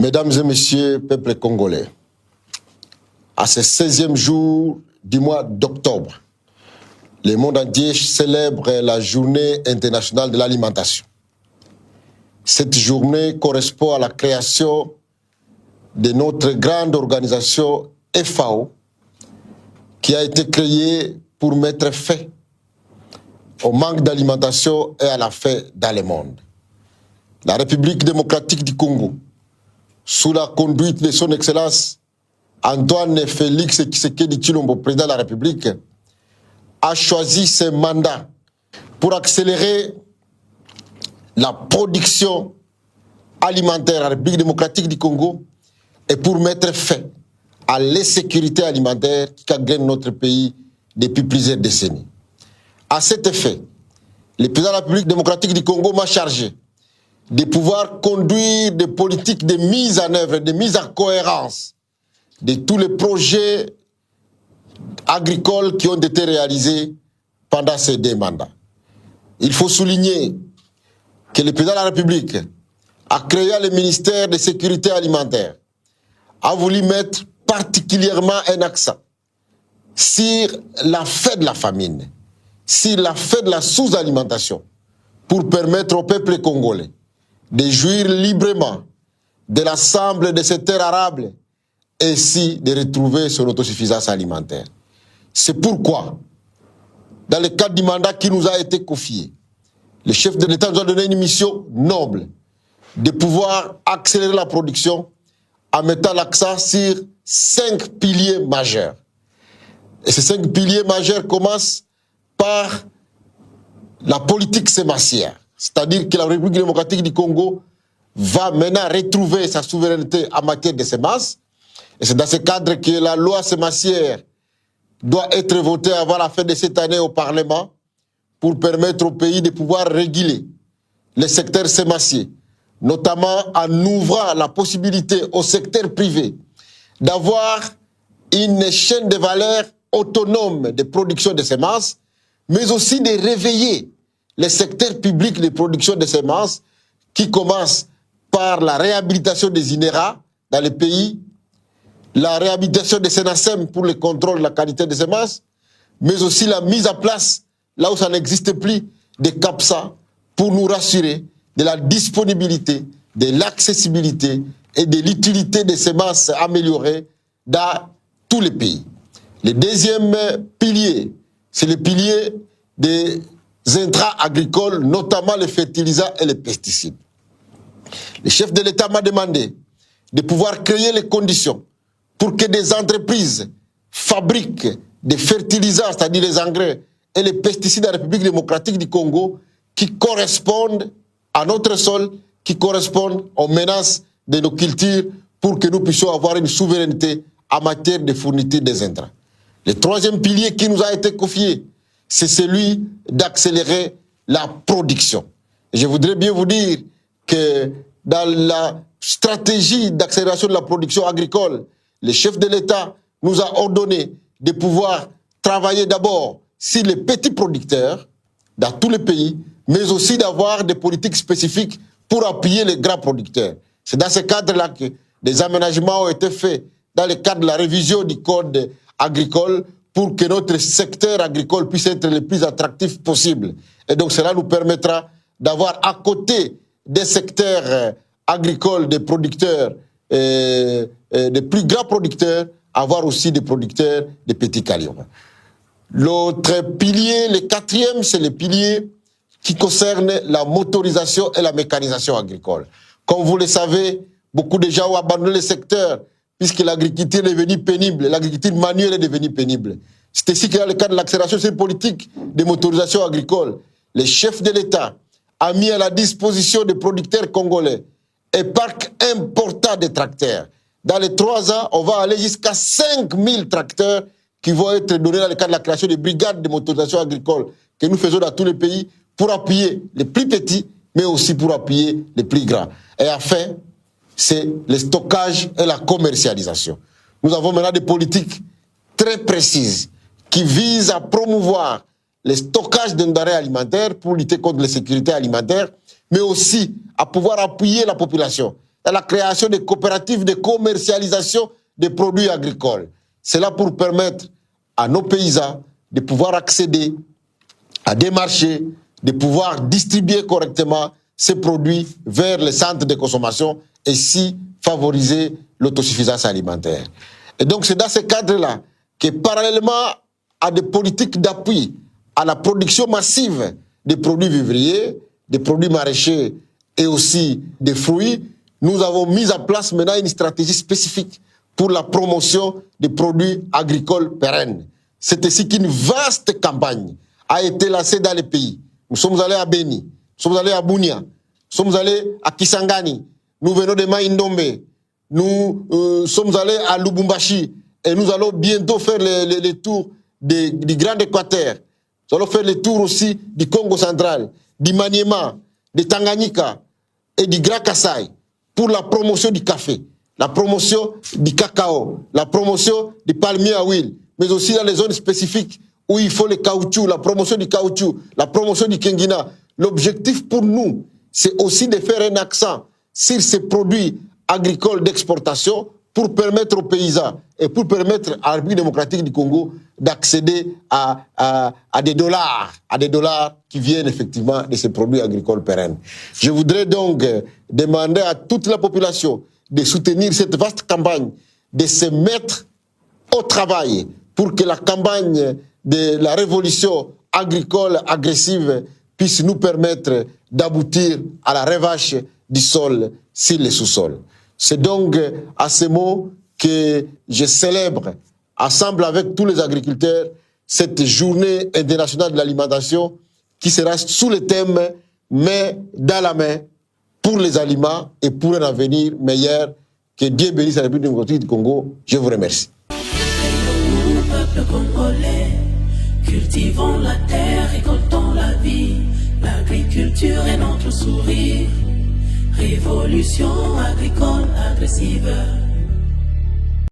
Mesdames et messieurs, peuple congolais, à ce 16e jour du mois d'octobre, le monde entier célèbre la journée internationale de l'alimentation. Cette journée correspond à la création de notre grande organisation FAO, qui a été créée pour mettre fin au manque d'alimentation et à la faim dans le monde. La République démocratique du Congo, sous la conduite de son Excellence Antoine Félix Tshisekedi Tshilombo, président de la République, a choisi ce mandat pour accélérer la production alimentaire à la République démocratique du Congo et pour mettre fin à l'insécurité alimentaire qui gangrène notre pays depuis plusieurs décennies. À cet effet, le président de la République démocratique du Congo m'a chargé de pouvoir conduire des politiques de mise en œuvre, de mise en cohérence de tous les projets agricoles qui ont été réalisés pendant ces 2 mandats. Il faut souligner que le président de la République a créé le ministère de sécurité alimentaire, a voulu mettre particulièrement un accent sur la fin de la famine, sur la fin de la sous-alimentation, pour permettre au peuple congolais de jouir librement de l'ensemble de ces terres arables et ainsi de retrouver son autosuffisance alimentaire. C'est pourquoi, dans le cadre du mandat qui nous a été confié, le chef de l'État nous a donné une mission noble de pouvoir accélérer la production en mettant l'accent sur 5 piliers majeurs. Et ces 5 piliers majeurs commencent par la politique sémancière. C'est-à-dire que la République démocratique du Congo va maintenant retrouver sa souveraineté en matière de semences. Et c'est dans ce cadre que la loi sémancière doit être votée avant la fin de cette année au Parlement pour permettre au pays de pouvoir réguler le secteur sémancier, notamment en ouvrant la possibilité au secteur privé d'avoir une chaîne de valeur autonome de production de semences, mais aussi de réveiller le secteur public de production de semences qui commence par la réhabilitation des INERA dans le pays, la réhabilitation des SENASEM pour le contrôle de la qualité des semences, mais aussi la mise en place, là où ça n'existe plus, des CAPSA pour nous rassurer de la disponibilité, de l'accessibilité et de l'utilité des semences améliorées dans tous les pays. Le deuxième pilier, c'est le pilier des intrants agricoles, notamment les fertilisants et les pesticides. Le chef de l'État m'a demandé de pouvoir créer les conditions pour que des entreprises fabriquent des fertilisants, c'est-à-dire les engrais et les pesticides de la République démocratique du Congo qui correspondent à notre sol, qui correspondent aux menaces de nos cultures pour que nous puissions avoir une souveraineté en matière de fourniture des intrants. Le troisième pilier qui nous a été confié, c'est celui d'accélérer la production. Et je voudrais bien vous dire que dans la stratégie d'accélération de la production agricole, le chef de l'État nous a ordonné de pouvoir travailler d'abord sur les petits producteurs dans tous les pays, mais aussi d'avoir des politiques spécifiques pour appuyer les grands producteurs. C'est dans ce cadre-là que des aménagements ont été faits dans le cadre de la révision du code agricole pour que notre secteur agricole puisse être le plus attractif possible. Et donc cela nous permettra d'avoir à côté des secteurs agricoles, des producteurs, des plus grands producteurs, avoir aussi des producteurs de petits calibres. L'autre pilier, le quatrième, c'est le pilier qui concerne la motorisation et la mécanisation agricole. Comme vous le savez, beaucoup de gens ont abandonné le secteur puisque l'agriculture est devenue pénible, l'agriculture manuelle est devenue pénible. C'est ici que dans le cadre de l'accélération de cette politique de motorisation agricole, le chef de l'État a mis à la disposition des producteurs congolais un parc important de tracteurs. Dans les 3 ans, on va aller jusqu'à 5000 tracteurs qui vont être donnés dans le cadre de la création des brigades de motorisation agricole que nous faisons dans tous les pays pour appuyer les plus petits, mais aussi pour appuyer les plus grands. Et enfin, c'est le stockage et la commercialisation. Nous avons maintenant des politiques très précises qui visent à promouvoir le stockage d'un denrées alimentaires pour lutter contre l'insécurité alimentaire, mais aussi à pouvoir appuyer la population dans la création de coopératives de commercialisation des produits agricoles. C'est là pour permettre à nos paysans de pouvoir accéder à des marchés, de pouvoir distribuer correctement ces produits vers les centres de consommation et ainsi favoriser l'autosuffisance alimentaire. Et donc c'est dans ce cadre-là que parallèlement à des politiques d'appui à la production massive des produits vivriers, des produits maraîchers et aussi des fruits, nous avons mis en place maintenant une stratégie spécifique pour la promotion des produits agricoles pérennes. C'est ainsi qu'une vaste campagne a été lancée dans les pays. Nous sommes allés à Beni, nous sommes allés à Bunia, nous sommes allés à Kisangani, nous venons de Maïndombe, nous sommes allés à Lubumbashi et nous allons bientôt faire les tours du Grand Équateur. Nous allons faire les tours aussi du Congo central, du Maniema, de Tanganyika et du Grand Kassai pour la promotion du café, la promotion du cacao, la promotion du palmier à huile, mais aussi dans les zones spécifiques où il faut le caoutchouc, la promotion du caoutchouc, la promotion du Kengina. L'objectif pour nous, c'est aussi de faire un accent sur ces produits agricoles d'exportation pour permettre aux paysans et pour permettre à la République démocratique du Congo d'accéder à des dollars qui viennent effectivement de ces produits agricoles pérennes. Je voudrais donc demander à toute la population de soutenir cette vaste campagne, de se mettre au travail pour que la campagne de la révolution agricole agressive puisse nous permettre d'aboutir à la revanche du sol sur les sous-sols. C'est donc à ces mots que je célèbre, ensemble avec tous les agriculteurs, cette journée internationale de l'alimentation qui sera sous le thème « Main dans la main » pour les aliments et pour un avenir meilleur. Que Dieu bénisse la République démocratique du Congo. Je vous remercie. Nous, peuple congolais, cultivons la terre, récoltons la vie. L'agriculture est notre sourire. Révolution agricole agressive.